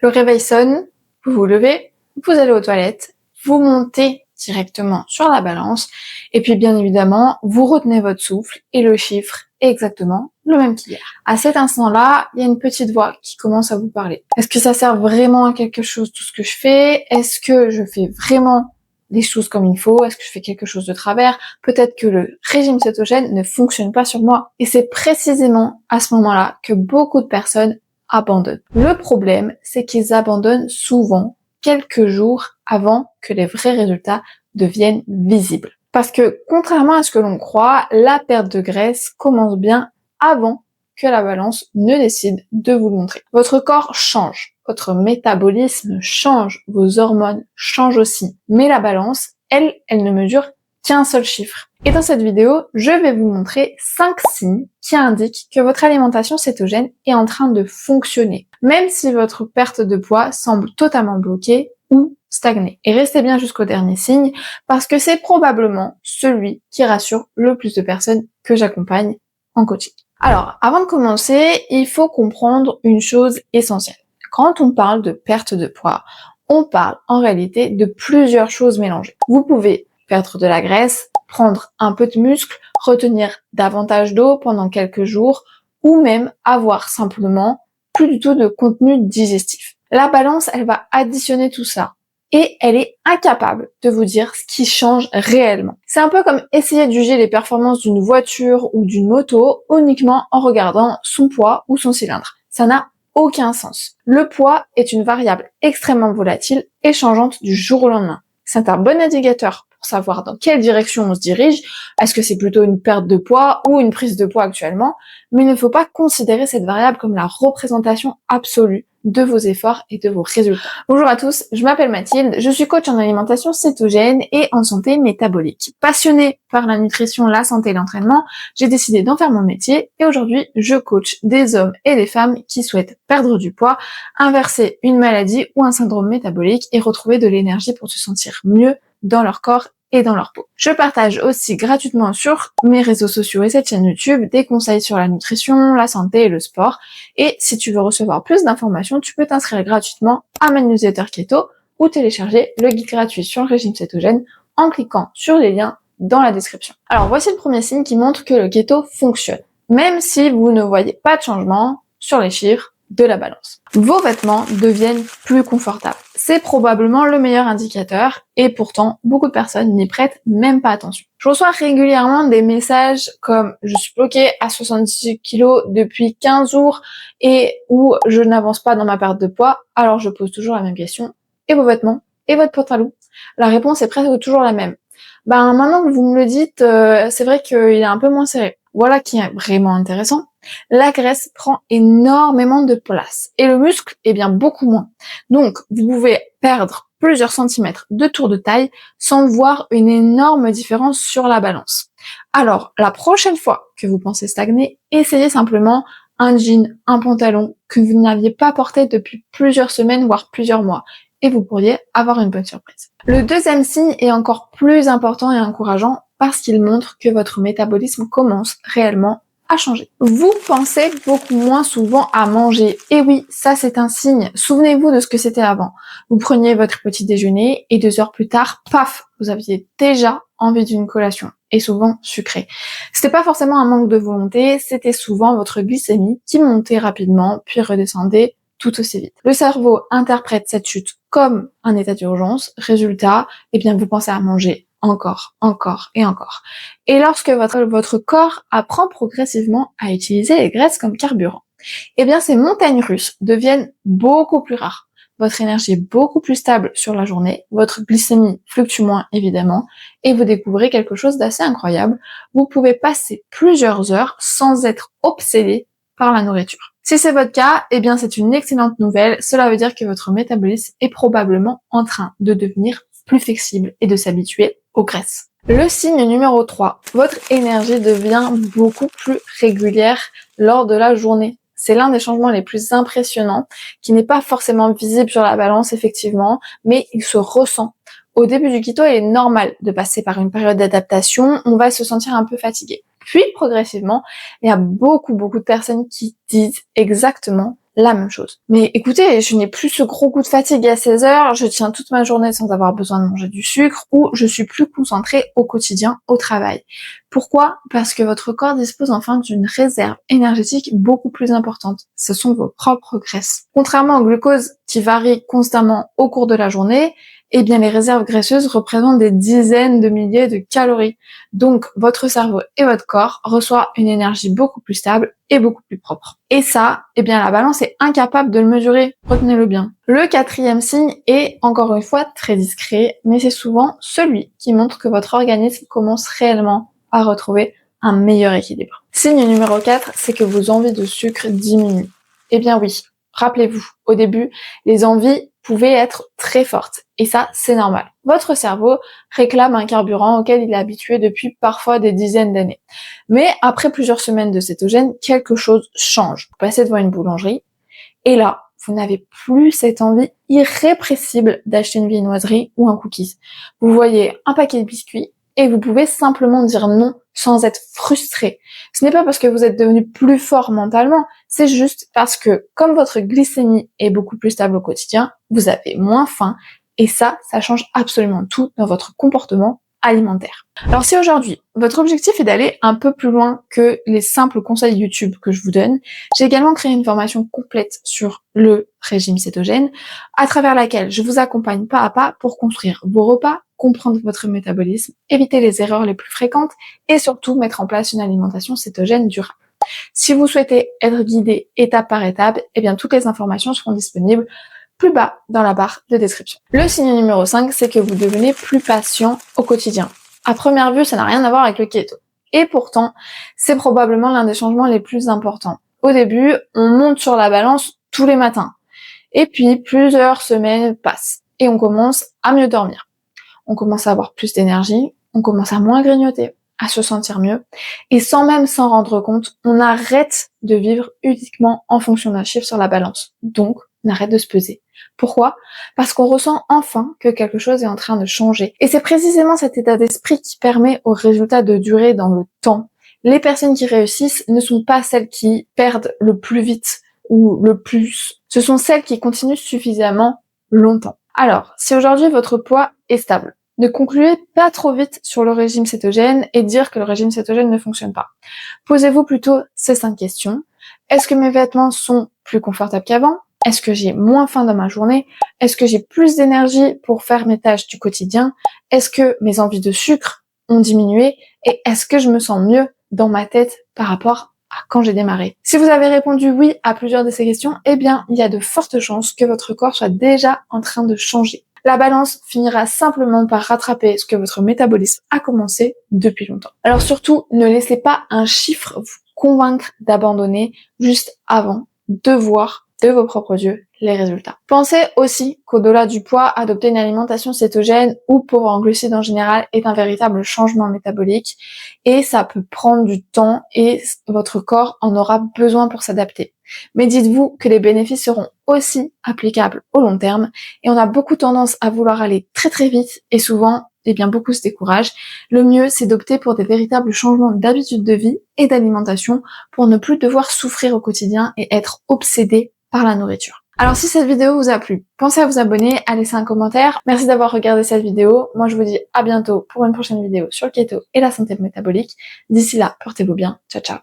Le réveil sonne, vous vous levez, vous allez aux toilettes, vous montez directement sur la balance, et puis bien évidemment, vous retenez votre souffle, et le chiffre est exactement le même qu'hier. À cet instant-là, il y a une petite voix qui commence à vous parler. Est-ce que ça sert vraiment à quelque chose tout ce que je fais? Est-ce que je fais vraiment les choses comme il faut? Est-ce que je fais quelque chose de travers? Peut-être que le régime cétogène ne fonctionne pas sur moi. Et c'est précisément à ce moment-là que beaucoup de personnes abandonnent. Le problème, c'est qu'ils abandonnent souvent quelques jours avant que les vrais résultats deviennent visibles. Parce que, contrairement à ce que l'on croit, la perte de graisse commence bien avant que la balance ne décide de vous le montrer. Votre corps change, votre métabolisme change, vos hormones changent aussi. Mais la balance, elle ne mesure qu'un seul chiffre. Et dans cette vidéo, je vais vous montrer 5 signes qui indiquent que votre alimentation cétogène est en train de fonctionner, même si votre perte de poids semble totalement bloquée ou stagnée. Et restez bien jusqu'au dernier signe, parce que c'est probablement celui qui rassure le plus de personnes que j'accompagne en coaching. Alors, avant de commencer, il faut comprendre une chose essentielle. Quand on parle de perte de poids, on parle en réalité de plusieurs choses mélangées. Vous pouvez perdre de la graisse, prendre un peu de muscle, retenir davantage d'eau pendant quelques jours, ou même avoir simplement plus du tout de contenu digestif. La balance, elle va additionner tout ça. Et elle est incapable de vous dire ce qui change réellement. C'est un peu comme essayer de juger les performances d'une voiture ou d'une moto uniquement en regardant son poids ou son cylindre. Ça n'a aucun sens. Le poids est une variable extrêmement volatile et changeante du jour au lendemain. C'est un bon indicateur pour savoir dans quelle direction on se dirige. Est-ce que c'est plutôt une perte de poids ou une prise de poids actuellement? Mais il ne faut pas considérer cette variable comme la représentation absolue de vos efforts et de vos résultats. Bonjour à tous, je m'appelle Mathilde, je suis coach en alimentation cétogène et en santé métabolique. Passionnée par la nutrition, la santé et l'entraînement, j'ai décidé d'en faire mon métier et aujourd'hui, je coach des hommes et des femmes qui souhaitent perdre du poids, inverser une maladie ou un syndrome métabolique et retrouver de l'énergie pour se sentir mieux dans leur corps et dans leur peau. Je partage aussi gratuitement sur mes réseaux sociaux et cette chaîne YouTube des conseils sur la nutrition, la santé et le sport. Et si tu veux recevoir plus d'informations, tu peux t'inscrire gratuitement à ma newsletter Keto ou télécharger le guide gratuit sur le régime cétogène en cliquant sur les liens dans la description. Alors voici le premier signe qui montre que le keto fonctionne, même si vous ne voyez pas de changement sur les chiffres de la balance. Vos vêtements deviennent plus confortables. C'est probablement le meilleur indicateur et pourtant, beaucoup de personnes n'y prêtent même pas attention. Je reçois régulièrement des messages comme « je suis bloquée à 66 kg depuis 15 jours et où je n'avance pas dans ma perte de poids », alors je pose toujours la même question « et vos vêtements? Et votre pantalon ?» La réponse est presque toujours la même. Maintenant que vous me le dites, c'est vrai qu'il est un peu moins serré. Voilà qui est vraiment intéressant. La graisse prend énormément de place et le muscle, beaucoup moins. Donc, vous pouvez perdre plusieurs centimètres de tour de taille sans voir une énorme différence sur la balance. Alors, la prochaine fois que vous pensez stagner, essayez simplement un jean, un pantalon que vous n'aviez pas porté depuis plusieurs semaines, voire plusieurs mois. Et vous pourriez avoir une bonne surprise. Le deuxième signe est encore plus important et encourageant parce qu'il montre que votre métabolisme commence réellement à changer. Vous pensez beaucoup moins souvent à manger. Et oui, ça c'est un signe. Souvenez-vous de ce que c'était avant. Vous preniez votre petit déjeuner et 2 heures plus tard, paf, vous aviez déjà envie d'une collation. Et souvent sucrée. C'était pas forcément un manque de volonté, c'était souvent votre glycémie qui montait rapidement puis redescendait tout aussi vite. Le cerveau interprète cette chute comme un état d'urgence. Résultat, vous pensez à manger encore, encore et encore. Et lorsque votre corps apprend progressivement à utiliser les graisses comme carburant, ces montagnes russes deviennent beaucoup plus rares. Votre énergie est beaucoup plus stable sur la journée, votre glycémie fluctue moins évidemment, et vous découvrez quelque chose d'assez incroyable. Vous pouvez passer plusieurs heures sans être obsédé par la nourriture. Si c'est votre cas, c'est une excellente nouvelle. Cela veut dire que votre métabolisme est probablement en train de devenir plus flexible et de s'habituer aux graisses. Le signe numéro 3, votre énergie devient beaucoup plus régulière lors de la journée. C'est l'un des changements les plus impressionnants, qui n'est pas forcément visible sur la balance effectivement, mais il se ressent. Au début du keto, il est normal de passer par une période d'adaptation, on va se sentir un peu fatigué. Puis, progressivement, il y a beaucoup de personnes qui disent exactement la même chose. Mais écoutez, je n'ai plus ce gros coup de fatigue à 16 heures, je tiens toute ma journée sans avoir besoin de manger du sucre, ou je suis plus concentrée au quotidien, au travail. Pourquoi? Parce que votre corps dispose enfin d'une réserve énergétique beaucoup plus importante. Ce sont vos propres graisses. Contrairement au glucose qui varie constamment au cours de la journée, eh bien les réserves graisseuses représentent des dizaines de milliers de calories. Donc votre cerveau et votre corps reçoivent une énergie beaucoup plus stable et beaucoup plus propre. Et ça, eh bien la balance est incapable de le mesurer, retenez-le bien. Le quatrième signe est encore une fois très discret, mais c'est souvent celui qui montre que votre organisme commence réellement à retrouver un meilleur équilibre. Signe numéro 4, c'est que vos envies de sucre diminuent. Eh bien oui, rappelez-vous, au début, les envies pouvaient être très fortes. Et ça, c'est normal. Votre cerveau réclame un carburant auquel il est habitué depuis parfois des dizaines d'années. Mais après plusieurs semaines de cétogène, quelque chose change. Vous passez devant une boulangerie, et là, vous n'avez plus cette envie irrépressible d'acheter une viennoiserie ou un cookies. Vous voyez un paquet de biscuits, et vous pouvez simplement dire non sans être frustré. Ce n'est pas parce que vous êtes devenu plus fort mentalement, c'est juste parce que comme votre glycémie est beaucoup plus stable au quotidien, vous avez moins faim et ça change absolument tout dans votre comportement alimentaire. Alors si aujourd'hui, votre objectif est d'aller un peu plus loin que les simples conseils YouTube que je vous donne, j'ai également créé une formation complète sur le régime cétogène, à travers laquelle je vous accompagne pas à pas pour construire vos repas, comprendre votre métabolisme, éviter les erreurs les plus fréquentes et surtout mettre en place une alimentation cétogène durable. Si vous souhaitez être guidé étape par étape, eh bien toutes les informations seront disponibles plus bas dans la barre de description. Le signe numéro 5, c'est que vous devenez plus patient au quotidien. À première vue, ça n'a rien à voir avec le keto. Et pourtant, c'est probablement l'un des changements les plus importants. Au début, on monte sur la balance tous les matins. Et puis, plusieurs semaines passent. Et on commence à mieux dormir. On commence à avoir plus d'énergie. On commence à moins grignoter, à se sentir mieux. Et sans même s'en rendre compte, on arrête de vivre uniquement en fonction d'un chiffre sur la balance. Donc, on arrête de se peser. Pourquoi? Parce qu'on ressent enfin que quelque chose est en train de changer. Et c'est précisément cet état d'esprit qui permet aux résultats de durer dans le temps. Les personnes qui réussissent ne sont pas celles qui perdent le plus vite ou le plus. Ce sont celles qui continuent suffisamment longtemps. Alors, si aujourd'hui votre poids est stable, ne concluez pas trop vite sur le régime cétogène et dire que le régime cétogène ne fonctionne pas. Posez-vous plutôt ces 5 questions. Est-ce que mes vêtements sont plus confortables qu'avant? Est-ce que j'ai moins faim dans ma journée? Est-ce que j'ai plus d'énergie pour faire mes tâches du quotidien? Est-ce que mes envies de sucre ont diminué? Et est-ce que je me sens mieux dans ma tête par rapport à quand j'ai démarré? Si vous avez répondu oui à plusieurs de ces questions, eh bien, il y a de fortes chances que votre corps soit déjà en train de changer. La balance finira simplement par rattraper ce que votre métabolisme a commencé depuis longtemps. Alors surtout, ne laissez pas un chiffre vous convaincre d'abandonner juste avant de voir de vos propres yeux les résultats. Pensez aussi qu'au-delà du poids, adopter une alimentation cétogène ou pauvre en glucides en général est un véritable changement métabolique et ça peut prendre du temps et votre corps en aura besoin pour s'adapter. Mais dites-vous que les bénéfices seront aussi applicables au long terme et on a beaucoup tendance à vouloir aller très très vite et souvent, eh bien beaucoup se découragent. Le mieux, c'est d'opter pour des véritables changements d'habitude de vie et d'alimentation pour ne plus devoir souffrir au quotidien et être obsédé par la nourriture. Alors si cette vidéo vous a plu, pensez à vous abonner, à laisser un commentaire. Merci d'avoir regardé cette vidéo. Moi je vous dis à bientôt pour une prochaine vidéo sur le keto et la santé métabolique. D'ici là, portez-vous bien. Ciao ciao.